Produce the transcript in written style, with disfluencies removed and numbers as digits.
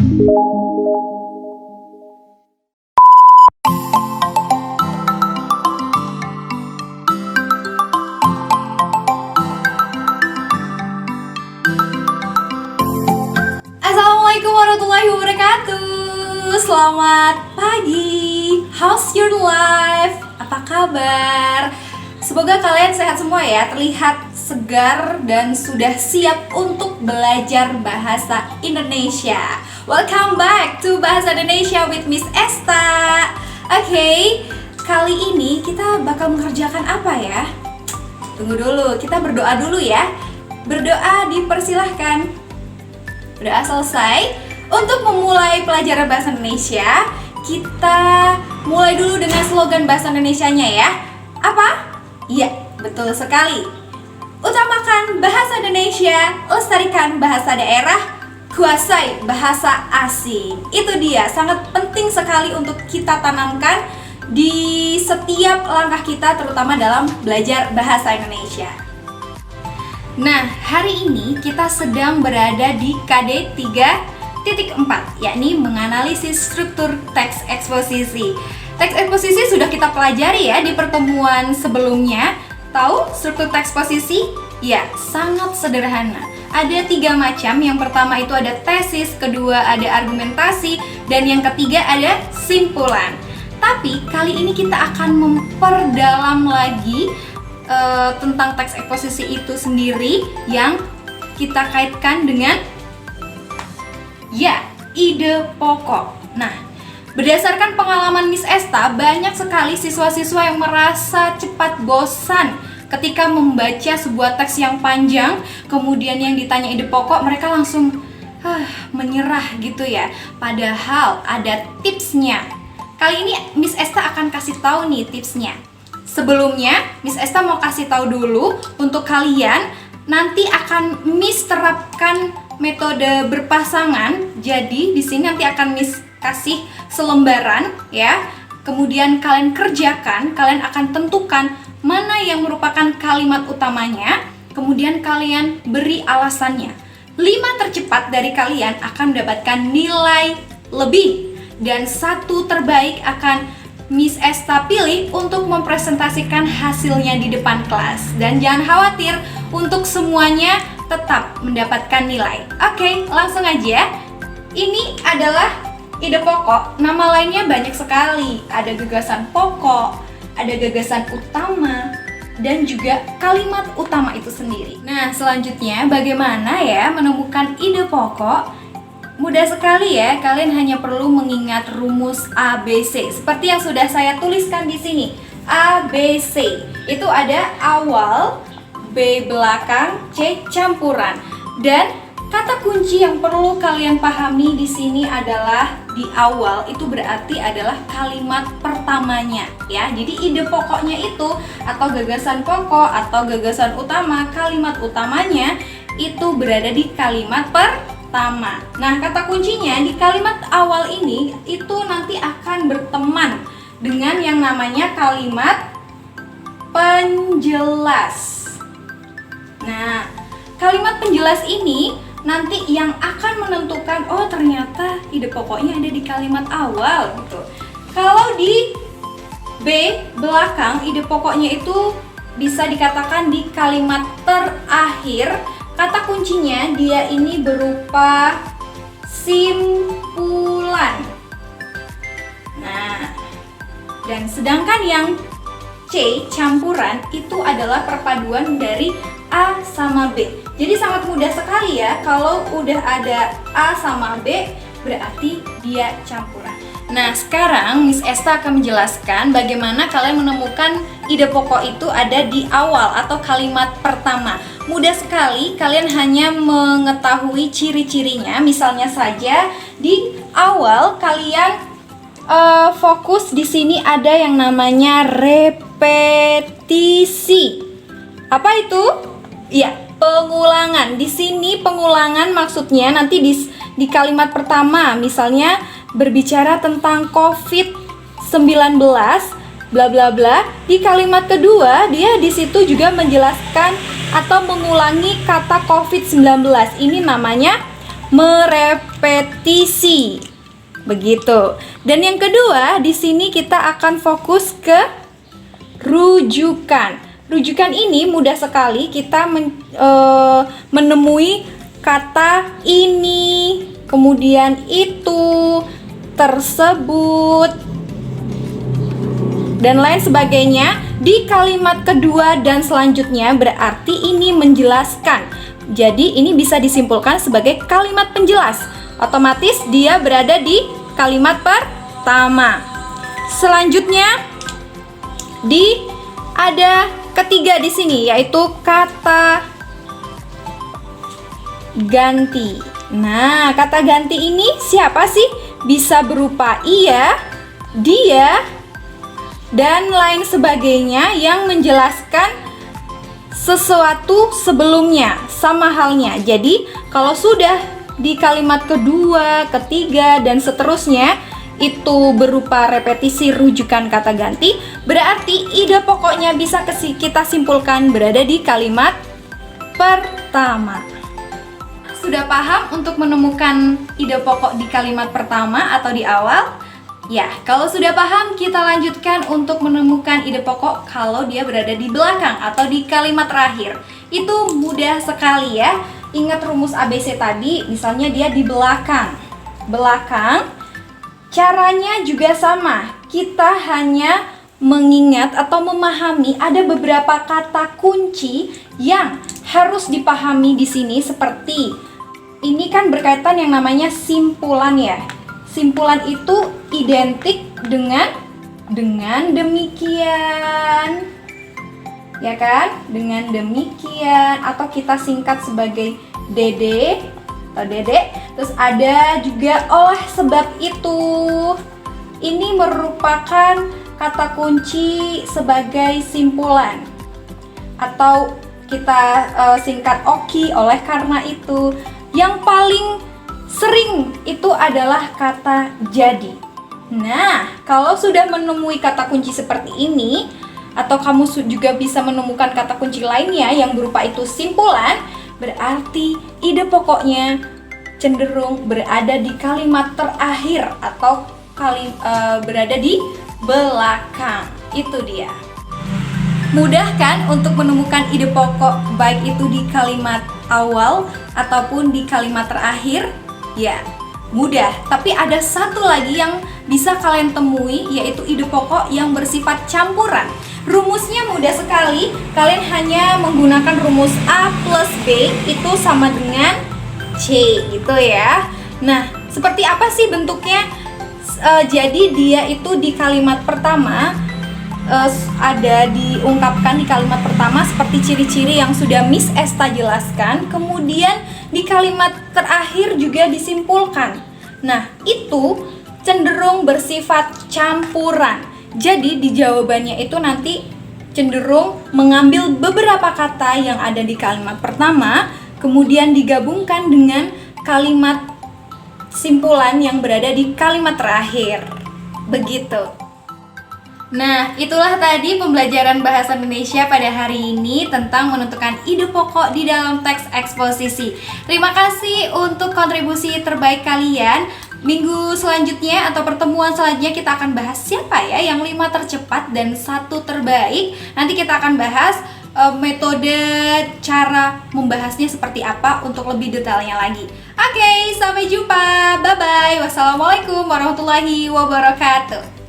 Assalamualaikum warahmatullahi wabarakatuh. Selamat pagi. How's your life? Apa kabar? Semoga kalian sehat semua ya, terlihat segar dan sudah siap untuk belajar bahasa Indonesia. Welcome back to Bahasa Indonesia with Miss Esta. Oke, kali ini kita bakal mengerjakan apa ya? Tunggu dulu, kita berdoa dulu ya. Berdoa dipersilahkan. Udah selesai. Untuk memulai pelajaran bahasa Indonesia, kita mulai dulu dengan slogan bahasa Indonesianya ya. Apa? Iya, betul sekali. Utamakan bahasa Indonesia, lestarikan bahasa daerah, kuasai bahasa asing. Itu dia, sangat penting sekali untuk kita tanamkan di setiap langkah kita, terutama dalam belajar bahasa Indonesia. Nah, hari ini kita sedang berada di KD 3.4, yakni menganalisis struktur teks eksposisi. Teks eksposisi sudah kita pelajari ya di pertemuan sebelumnya. Tahu struktur teks eksposisi? Ya, sangat sederhana. Ada 3 macam. Yang pertama itu ada tesis, kedua ada argumentasi, dan yang ketiga ada simpulan. Tapi kali ini kita akan memperdalam lagi tentang teks eksposisi itu sendiri yang kita kaitkan dengan ide pokok. Nah, berdasarkan pengalaman Miss Esta, banyak sekali siswa-siswa yang merasa cepat bosan ketika membaca sebuah teks yang panjang, kemudian yang ditanya ide pokok, mereka langsung menyerah gitu ya. Padahal ada tipsnya. Kali ini Miss Esta akan kasih tahu nih tipsnya. Sebelumnya, Miss Esta mau kasih tahu dulu untuk kalian, nanti akan Miss terapkan metode berpasangan. Jadi di sini nanti akan Miss kasih selembaran ya. Kemudian kalian kerjakan, kalian akan tentukan mana yang merupakan kalimat utamanya. Kemudian kalian beri alasannya. 5 tercepat dari kalian akan mendapatkan nilai lebih, dan 1 terbaik akan Miss Esta pilih untuk mempresentasikan hasilnya di depan kelas. Dan jangan khawatir, untuk semuanya tetap mendapatkan nilai. Oke, langsung aja. Ini adalah ide pokok. Nama lainnya banyak sekali. Ada gagasan pokok, ada gagasan utama, dan juga kalimat utama itu sendiri. Nah, selanjutnya bagaimana ya menemukan ide pokok? Mudah sekali ya, kalian hanya perlu mengingat rumus ABC seperti yang sudah saya tuliskan di sini. ABC itu ada awal, B belakang, C campuran. Dan kata kunci yang perlu kalian pahami di sini adalah di awal itu berarti adalah kalimat pertamanya ya. Jadi ide pokoknya itu atau gagasan pokok atau gagasan utama, kalimat utamanya itu berada di kalimat pertama. Nah, kata kuncinya di kalimat awal ini itu nanti akan berteman dengan yang namanya kalimat penjelas. Nah, kalimat penjelas ini nanti yang akan menentukan, oh ternyata ide pokoknya ada di kalimat awal gitu. Kalau di B belakang, ide pokoknya itu bisa dikatakan di kalimat terakhir. Kata kuncinya dia ini berupa simpulan. Nah, dan sedangkan yang C campuran itu adalah perpaduan dari A sama B. Jadi sangat mudah sekali ya, kalau udah ada A sama B berarti dia campuran. Nah, sekarang Miss Esta akan menjelaskan bagaimana kalian menemukan ide pokok itu ada di awal atau kalimat pertama. Mudah sekali, kalian hanya mengetahui ciri-cirinya. Misalnya saja di awal kalian fokus di sini ada yang namanya repetisi. Apa itu? Iya, pengulangan. Di sini pengulangan maksudnya nanti di kalimat pertama, misalnya berbicara tentang COVID-19 bla bla bla. Di kalimat kedua dia di situ juga menjelaskan atau mengulangi kata COVID-19. Ini namanya merepetisi. Begitu. Dan yang kedua, di sini kita akan fokus ke rujukan. Rujukan ini mudah sekali kita menemui kata ini, kemudian itu, tersebut, dan lain sebagainya di kalimat kedua dan selanjutnya, berarti ini menjelaskan. Jadi ini bisa disimpulkan sebagai kalimat penjelas. Otomatis dia berada di kalimat pertama. Selanjutnya ada ketiga di sini, yaitu kata ganti. Nah, kata ganti ini siapa sih? Bisa berupa ia, dia, dan lain sebagainya yang menjelaskan sesuatu sebelumnya, sama halnya. Jadi, kalau sudah di kalimat kedua, ketiga, dan seterusnya itu berupa repetisi rujukan kata ganti, berarti ide pokoknya bisa kita simpulkan berada di kalimat pertama. Sudah paham untuk menemukan ide pokok di kalimat pertama atau di awal? Ya, kalau sudah paham, kita lanjutkan untuk menemukan ide pokok kalau dia berada di belakang atau di kalimat terakhir. Itu mudah sekali ya. Ingat rumus ABC tadi, misalnya dia di belakang. Belakang, caranya juga sama. Kita hanya mengingat atau memahami ada beberapa kata kunci yang harus dipahami di sini, seperti ini kan berkaitan yang namanya simpulan ya. Simpulan itu identik dengan demikian, ya kan? Dengan demikian, atau kita singkat sebagai DD atau Dede. Terus ada juga oleh sebab itu. Ini merupakan kata kunci sebagai simpulan, atau kita singkat OKI, oleh karena itu. Yang paling sering itu adalah kata jadi. Nah, kalau sudah menemui kata kunci seperti ini, atau kamu juga bisa menemukan kata kunci lainnya yang berupa itu simpulan, berarti ide pokoknya cenderung berada di kalimat terakhir atau berada di belakang. Itu dia. Mudah kan untuk menemukan ide pokok, baik itu di kalimat awal ataupun di kalimat terakhir? Ya, mudah. Tapi ada satu lagi yang bisa kalian temui, yaitu ide pokok yang bersifat campuran. Rumusnya mudah sekali. Kalian hanya menggunakan rumus A plus B itu sama dengan C gitu ya. Nah, seperti apa sih bentuknya? Jadi dia itu di kalimat pertama ada diungkapkan di kalimat pertama seperti ciri-ciri yang sudah Miss Esta jelaskan. Kemudian di kalimat terakhir juga disimpulkan. Nah, itu cenderung bersifat campuran. Jadi di jawabannya itu nanti cenderung mengambil beberapa kata yang ada di kalimat pertama, kemudian digabungkan dengan kalimat simpulan yang berada di kalimat terakhir. Begitu. Nah, itulah tadi pembelajaran bahasa Indonesia pada hari ini tentang menentukan ide pokok di dalam teks eksposisi. Terima kasih untuk kontribusi terbaik kalian. Minggu selanjutnya atau pertemuan selanjutnya kita akan bahas siapa ya yang 5 tercepat dan 1 terbaik. Nanti kita akan bahas metode cara membahasnya seperti apa untuk lebih detailnya lagi. Oke, sampai jumpa. Bye-bye. Wassalamualaikum warahmatullahi wabarakatuh.